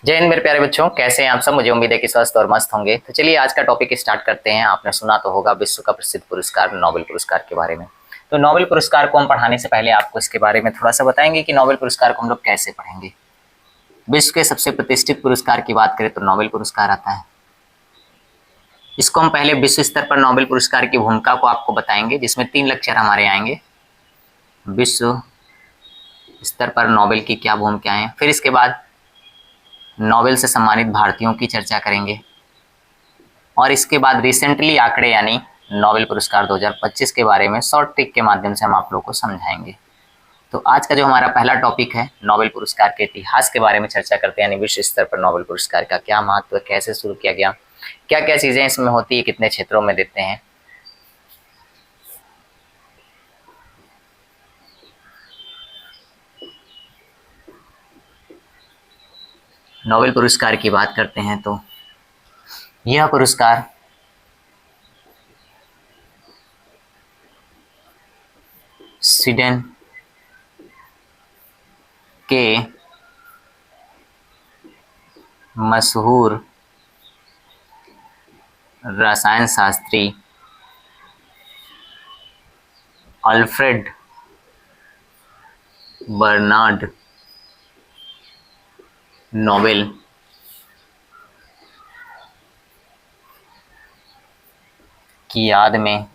जय हिंद मेरे प्यारे बच्चों, कैसे हैं आप सब। मुझे उम्मीद है कि स्वस्थ और मस्त होंगे। तो चलिए आज का टॉपिक स्टार्ट करते हैं। आपने सुना तो होगा विश्व का प्रसिद्ध पुरस्कार नोबेल पुरस्कार के बारे में। तो नोबेल पुरस्कार को हम पढ़ाने से पहले आपको इसके बारे में थोड़ा सा बताएंगे कि नोबेल पुरस्कार को हम लोग कैसे पढ़ेंगे। विश्व के सबसे प्रतिष्ठित पुरस्कार की बात करें तो नोबेल पुरस्कार आता है। इसको हम पहले विश्व स्तर पर नोबेल पुरस्कार की भूमिका को आपको बताएंगे, जिसमें 3 लेक्चर हमारे आएंगे। विश्व स्तर पर नोबेल की क्या भूमिका है, फिर इसके बाद नोबेल से सम्मानित भारतीयों की चर्चा करेंगे, और इसके बाद रिसेंटली आंकड़े यानी नोबेल पुरस्कार 2025 के बारे में शॉर्ट ट्रिक के माध्यम से हम आप लोगों को समझाएंगे। तो आज का जो हमारा पहला टॉपिक है, नोबेल पुरस्कार के इतिहास के बारे में चर्चा करते हैं, यानी विश्व स्तर पर नोबेल पुरस्कार का क्या महत्व, कैसे शुरू किया गया, क्या क्या चीजें इसमें होती है, कितने क्षेत्रों में देते हैं। नोबेल पुरस्कार की बात करते हैं तो यह पुरस्कार स्वीडन के मशहूर रसायन शास्त्री अल्फ्रेड बर्नार्ड नोबेल की याद में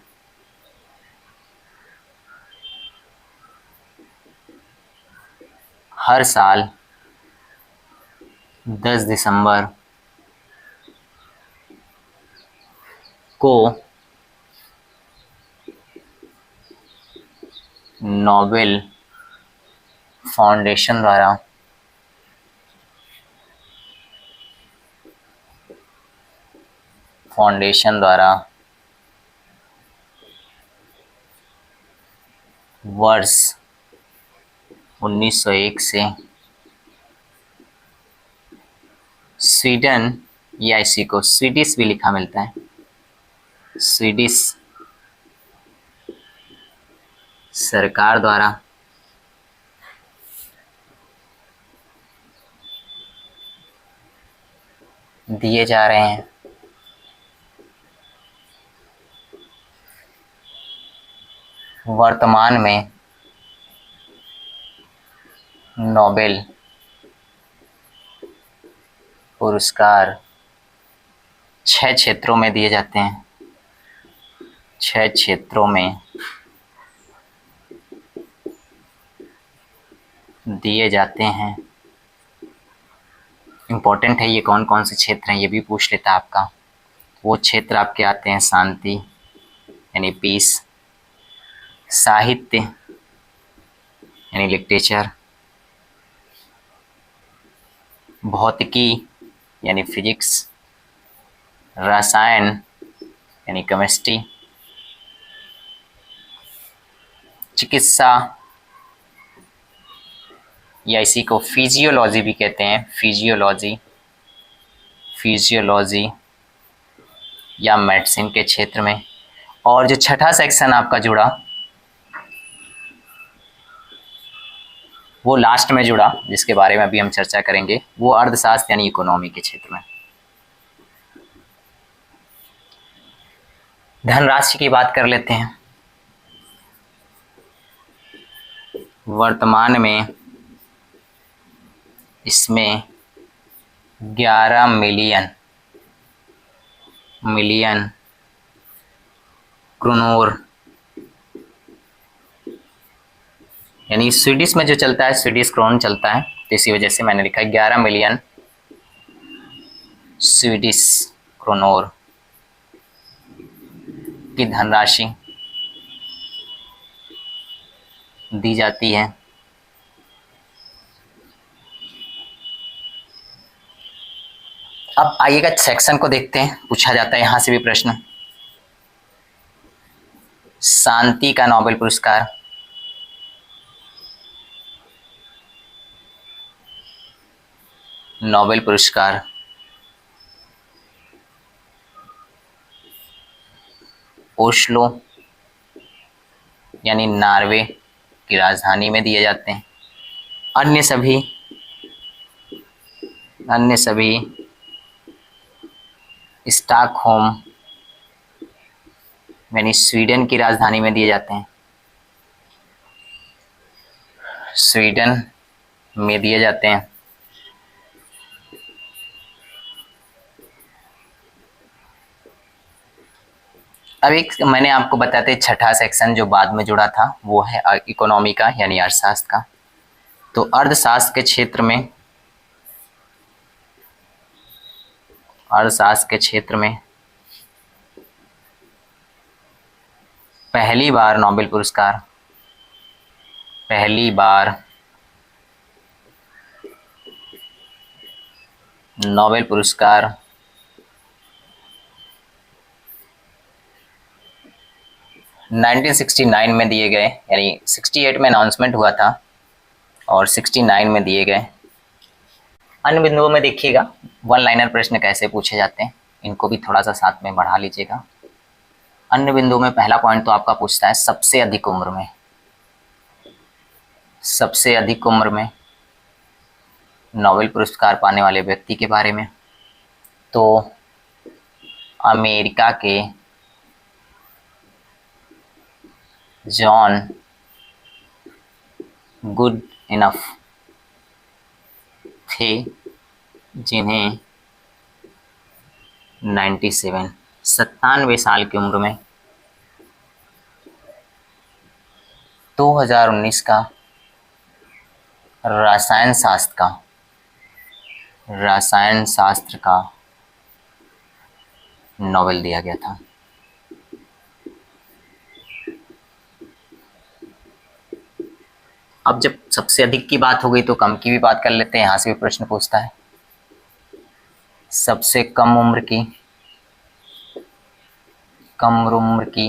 हर साल 10 दिसंबर को नोबेल फाउंडेशन द्वारा वर्ष 1901 से स्वीडन, या इसी को स्वीडिश भी लिखा मिलता है, स्वीडिश सरकार द्वारा दिए जा रहे हैं। वर्तमान में नोबेल पुरस्कार 6 क्षेत्रों में दिए जाते हैं। 6 क्षेत्रों में दिए जाते हैं। इम्पोर्टेंट है, ये कौन कौन से क्षेत्र हैं ये भी पूछ लेता है आपका। वो क्षेत्र आपके आते हैं शांति यानी पीस, साहित्य यानी लिटरेचर, भौतिकी यानी फिजिक्स, रसायन यानी केमिस्ट्री, चिकित्सा या इसी को फिजियोलॉजी भी कहते हैं, फिजियोलॉजी या मेडिसिन के क्षेत्र में। और जो छठा सेक्शन आपका जुड़ा वो लास्ट में जुड़ा, जिसके बारे में अभी हम चर्चा करेंगे, वो अर्थशास्त्र यानी इकोनॉमी के क्षेत्र में। धनराशि की बात कर लेते हैं। वर्तमान में इसमें 11 मिलियन क्रोनोर यानी स्वीडिश में जो चलता है स्वीडिश क्रोन चलता है, तो इसी वजह से मैंने लिखा है 11 मिलियन स्वीडिश क्रोनोर की धनराशि दी जाती है। अब आइएगा सेक्शन को देखते हैं, पूछा जाता है यहां से भी प्रश्न। शांति का नोबेल पुरस्कार ओस्लो यानी नॉर्वे की राजधानी में दिए जाते हैं। अन्य सभी अन्य सभी स्टॉकहोम यानी स्वीडन की राजधानी में दिए जाते हैं, स्वीडन में दिए जाते हैं। अब एक मैंने आपको बताते छठा सेक्शन जो बाद में जुड़ा था वो है इकोनॉमी का यानी अर्थशास्त्र का। तो अर्थशास्त्र के क्षेत्र में पहली बार नोबेल पुरस्कार 1969 में दिए गए, यानी 68 में अनाउंसमेंट हुआ था और 69 में दिए गए। अन्य बिंदुओं में देखिएगा वन लाइनर प्रश्न कैसे पूछे जाते हैं, इनको भी थोड़ा सा साथ में बढ़ा लीजिएगा। अन्य बिंदुओं में पहला पॉइंट तो आपका पूछता है सबसे अधिक उम्र में नोबेल पुरस्कार पाने वाले व्यक्ति के बारे में। तो अमेरिका के जॉन गुड इनफ थे, जिन्हें 97 साल की उम्र में 2019 का रसायन शास्त्र का नोबेल दिया गया था। अब जब सबसे अधिक की बात हो गई तो कम की भी बात कर लेते हैं, यहां से भी प्रश्न पूछता है सबसे कम उम्र की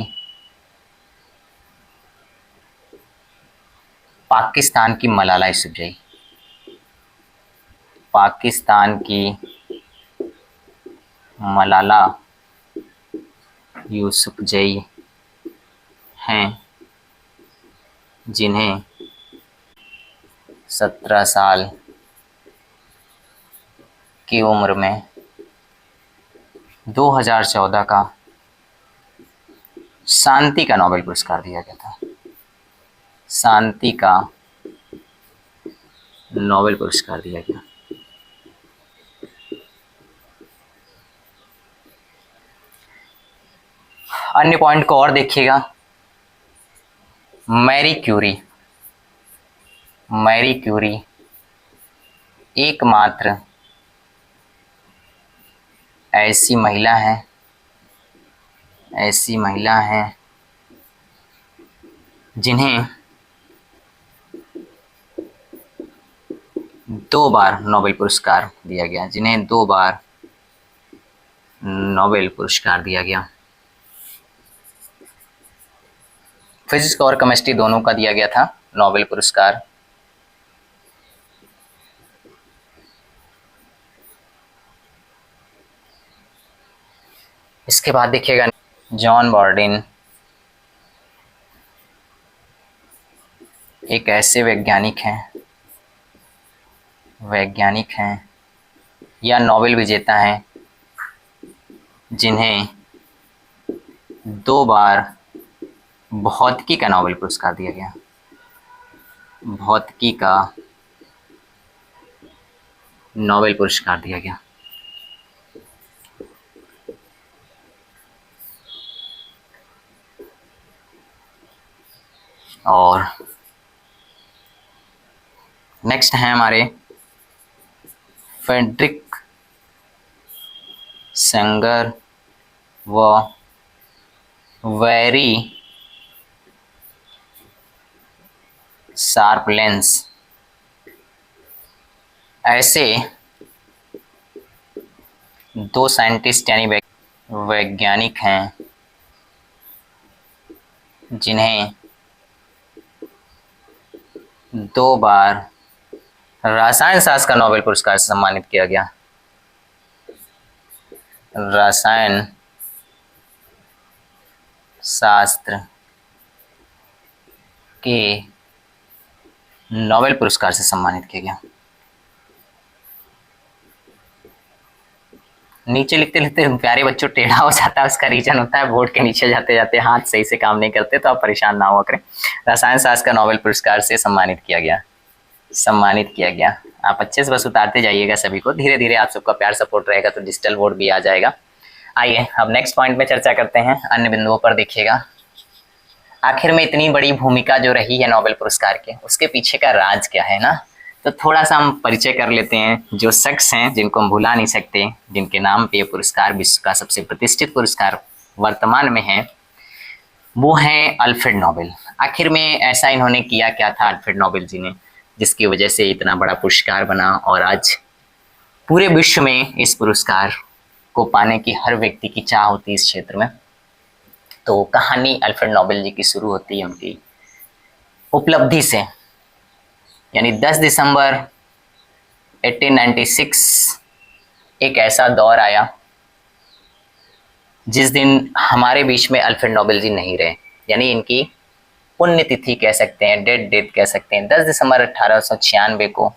पाकिस्तान की मलाला यूसुफजई हैं, जिन्हें 17 साल की उम्र में 2014 का शांति का नोबेल पुरस्कार दिया गया था। शांति का नोबेल पुरस्कार दिया गया। अन्य पॉइंट को और देखिएगा, मैरी क्यूरी एकमात्र ऐसी महिला हैं जिन्हें 2 बार नोबेल पुरस्कार दिया गया। फिजिक्स और केमिस्ट्री दोनों का दिया गया था नोबेल पुरस्कार। इसके बाद देखिएगा जॉन बॉर्डिन एक ऐसे वैज्ञानिक हैं या नोबेल विजेता हैं जिन्हें 2 बार भौतिकी का नोबेल पुरस्कार दिया गया। भौतिकी का नोबेल पुरस्कार दिया गया। और नेक्स्ट है हमारे फ्रेडरिक सेंगर व वेरी शार्प लेंस ऐसे 2 साइंटिस्ट यानी वैज्ञानिक हैं जिन्हें 2 बार रसायन शास्त्र का नोबेल पुरस्कार से सम्मानित किया गया। रसायन शास्त्र के नोबेल पुरस्कार से सम्मानित किया गया। नीचे लिखते लिखते प्यारे बच्चों टेढ़ा हो जाता है, उसका रीजन होता है बोर्ड के नीचे जाते जाते हाथ सही से काम नहीं करते, तो आप परेशान ना हुआ करें। रसायन शास्त्र का नोबेल पुरस्कार से सम्मानित किया गया, सम्मानित किया गया। आप अच्छे से बस उतारते जाइएगा सभी को, धीरे धीरे आप सबका प्यार सपोर्ट रहेगा तो डिजिटल बोर्ड भी आ जाएगा। आइए अब नेक्स्ट पॉइंट में चर्चा करते हैं, अन्य बिंदुओं पर देखिएगा। आखिर में इतनी बड़ी भूमिका जो रही है नोबेल पुरस्कार के, उसके पीछे का राज क्या है ना, तो थोड़ा सा हम परिचय कर लेते हैं। जो शख्स हैं जिनको हम भुला नहीं सकते, जिनके नाम पे ये पुरस्कार विश्व का सबसे प्रतिष्ठित पुरस्कार वर्तमान में है, वो हैं अल्फ्रेड नोबेल। आखिर में ऐसा इन्होंने किया क्या था अल्फ्रेड नोबेल जी ने, जिसकी वजह से इतना बड़ा पुरस्कार बना और आज पूरे विश्व में इस पुरस्कार को पाने की हर व्यक्ति की चाह होती है इस क्षेत्र में। तो कहानी अल्फ्रेड नोबेल जी की शुरू होती है उनकी उपलब्धि से, यानी 10 दिसंबर 1896 एक ऐसा दौर आया जिस दिन हमारे बीच में अल्फ्रेड नोबेल जी नहीं रहे, यानी इनकी पुण्यतिथि कह सकते हैं, डेट कह सकते हैं। 10 दिसंबर 1896 को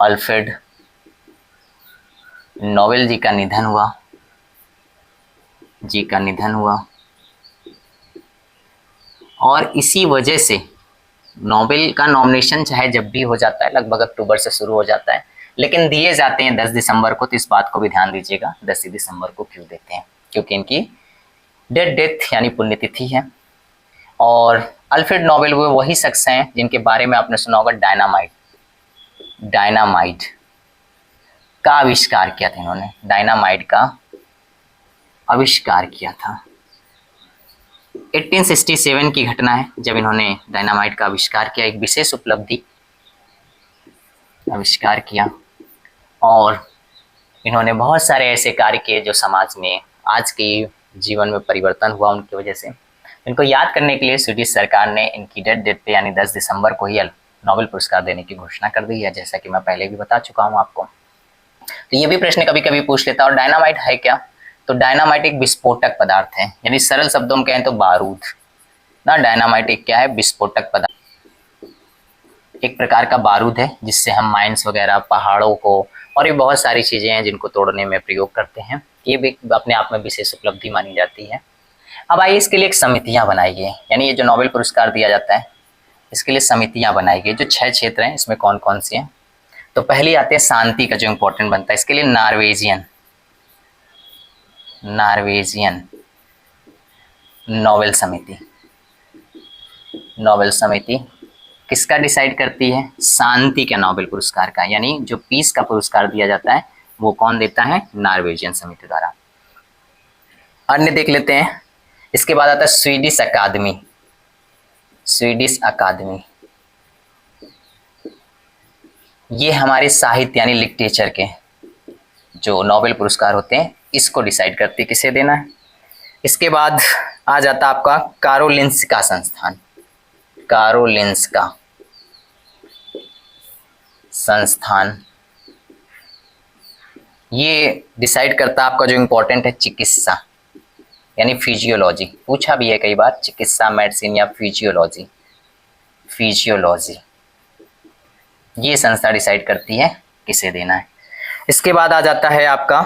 अल्फ्रेड नोबेल जी का निधन हुआ और इसी वजह से नोबेल का नॉमिनेशन चाहे जब भी हो जाता है, लगभग अक्टूबर से शुरू हो जाता है, लेकिन दिए जाते हैं 10 दिसंबर को। तो इस बात को भी ध्यान दीजिएगा 10 दिसंबर को क्यों देते हैं, क्योंकि इनकी डेथ यानी पुण्यतिथि है। और अल्फ्रेड नोबेल वो वही शख्स हैं जिनके बारे में आपने सुना होगा डायनामाइट का आविष्कार किया था। इन्होंने डायनामाइट का आविष्कार किया था। 1867 की घटना है जब इन्होंने डायनामाइट का आविष्कार किया, एक विशेष उपलब्धि आविष्कार किया और इन्होंने बहुत सारे ऐसे कार्य किए जो समाज में आज के जीवन में परिवर्तन हुआ उनकी वजह से। इनको याद करने के लिए स्वीडिश सरकार ने इनकी डेट पे यानी 10 दिसंबर को ही नोबेल पुरस्कार देने की घोषणा कर दी है, जैसा कि मैं पहले भी बता चुका हूँ आपको। तो ये भी प्रश्न कभी कभी पूछ लेता है, और डायनामाइट है क्या? तो डायनामाइट एक विस्फोटक पदार्थ है, यानी सरल शब्दों में कहें तो बारूद ना। डायनामाइट एक क्या है? विस्फोटक पदार्थ, एक प्रकार का बारूद है जिससे हम माइंस वगैरह, पहाड़ों को और ये बहुत सारी चीजें हैं जिनको तोड़ने में प्रयोग करते हैं। ये भी अपने आप में विशेष उपलब्धि मानी जाती है। अब आइए इसके लिए एक समितियां बनाई गई, यानी ये जो नोबेल पुरस्कार दिया जाता है इसके लिए समितियां बनाई गई। जो 6 क्षेत्र हैं इसमें कौन कौन सी हैं? तो पहली आते हैं शांति का, जो इंपॉर्टेंट बनता है, इसके लिए नॉर्वेजियन नोबेल समिति किसका डिसाइड करती है? शांति के नोबेल पुरस्कार का, यानी जो पीस का पुरस्कार दिया जाता है वो कौन देता है? नॉर्वेजियन समिति द्वारा। अन्य देख लेते हैं। इसके बाद आता है स्वीडिश अकादमी। ये हमारे साहित्य यानी लिटरेचर के जो नोबेल पुरस्कार होते हैं इसको डिसाइड करती है किसे देना है। इसके बाद आ जाता आपका कारोलिंस्का संस्थान। ये डिसाइड करता आपका जो इम्पोर्टेंट है चिकित्सा यानी फिजियोलॉजी। पूछा भी है कई बार, चिकित्सा, मेडिसिन या फिजियोलॉजी। ये संस्था डिसाइड करती है किसे देना है। इसके बाद आ जाता है आपका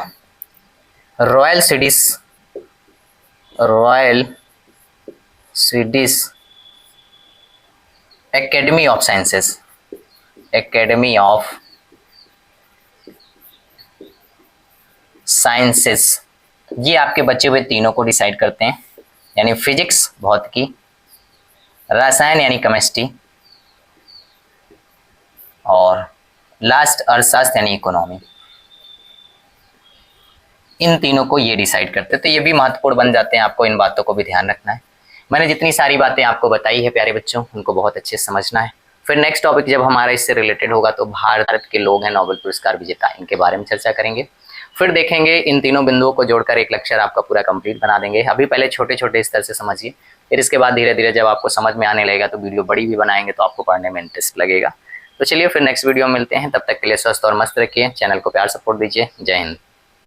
royal Swedish academy of sciences. ये आपके बचे हुए तीनों को डिसाइड करते हैं, यानी फिजिक्स भौतिकी, रसायन यानी केमिस्ट्री, और लास्ट अर्थशास्त्र यानी इकोनॉमी। इन तीनों को ये डिसाइड करते हैं। तो ये भी महत्वपूर्ण बन जाते हैं, आपको इन बातों को भी ध्यान रखना है। मैंने जितनी सारी बातें आपको बताई है प्यारे बच्चों, उनको बहुत अच्छे से समझना है। फिर नेक्स्ट टॉपिक जब हमारा इससे रिलेटेड होगा तो भारत के लोग हैं नोबेल पुरस्कार विजेता, इनके बारे में चर्चा करेंगे। फिर देखेंगे इन तीनों बिंदुओं को जोड़कर एक लेक्चर आपका पूरा कंप्लीट बना देंगे। अभी पहले छोटे छोटे स्तर से समझिए, फिर इसके बाद धीरे धीरे जब आपको समझ में आने लगेगा तो वीडियो बड़ी भी बनाएंगे तो आपको पढ़ने में इंटरेस्ट लगेगा। तो चलिए फिर नेक्स्ट वीडियो में मिलते हैं, तब तक के लिए स्वस्थ और मस्त रखिए, चैनल को प्यार सपोर्ट दीजिए। जय हिंद।